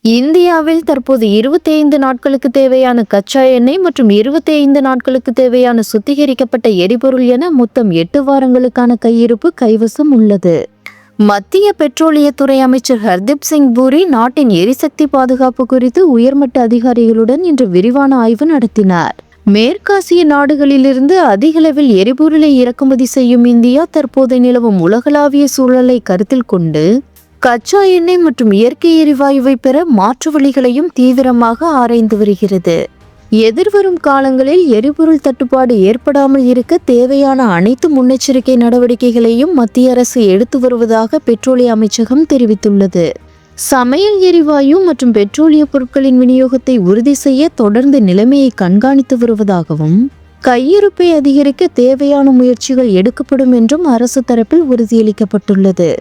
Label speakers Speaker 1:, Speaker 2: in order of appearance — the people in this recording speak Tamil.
Speaker 1: இந்தியாவில் தற்போது 25 நாட்களுக்கு தேவையான கச்சா எண்ணெய் மற்றும் 25 நாட்களுக்கு தேவையான சுத்திகரிக்கப்பட்ட எரிபொருள் என மொத்தம் 8 வாரங்களுக்கான கையிருப்பு கைவசம் உள்ளது. மத்திய பெட்ரோலியத்துறை அமைச்சர் ஹர்தீப் சிங் பூரி நாட்டின் எரிசக்தி பாதுகாப்பு குறித்து உயர்மட்ட அதிகாரிகளுடன் இன்று விரிவான ஆய்வு நடத்தினார். மேற்காசிய நாடுகளிலிருந்து அதிகளவில் எரிபொருளை இறக்குமதி செய்யும் இந்தியா தற்போது நிலவும் உலகளாவிய சூழலை கருத்தில் கொண்டு கச்சா எண்ணெய் மற்றும் இயற்கை எரிவாயுவை பெற மாற்று வழிகளையும் தீவிரமாக ஆராய்ந்து வருகிறது. எதிர்வரும் காலங்களில் எரிபொருள் தட்டுப்பாடு ஏற்படாமல் இருக்க தேவையான அனைத்து முன்னெச்சரிக்கை நடவடிக்கைகளையும் மத்திய அரசு எடுத்து வருவதாக பெட்ரோலிய அமைச்சகம் தெரிவித்துள்ளது. சமையல் எரிவாயு மற்றும் பெட்ரோலிய பொருட்களின் விநியோகத்தை உறுதி செய்ய தொடர்ந்து நிலைமையை கண்காணித்து வருவதாகவும் கையிருப்பை அதிகரிக்க தேவையான முயற்சிகள் எடுக்கப்படும் என்றும் அரசு தரப்பில் உறுதியளிக்கப்பட்டுள்ளது.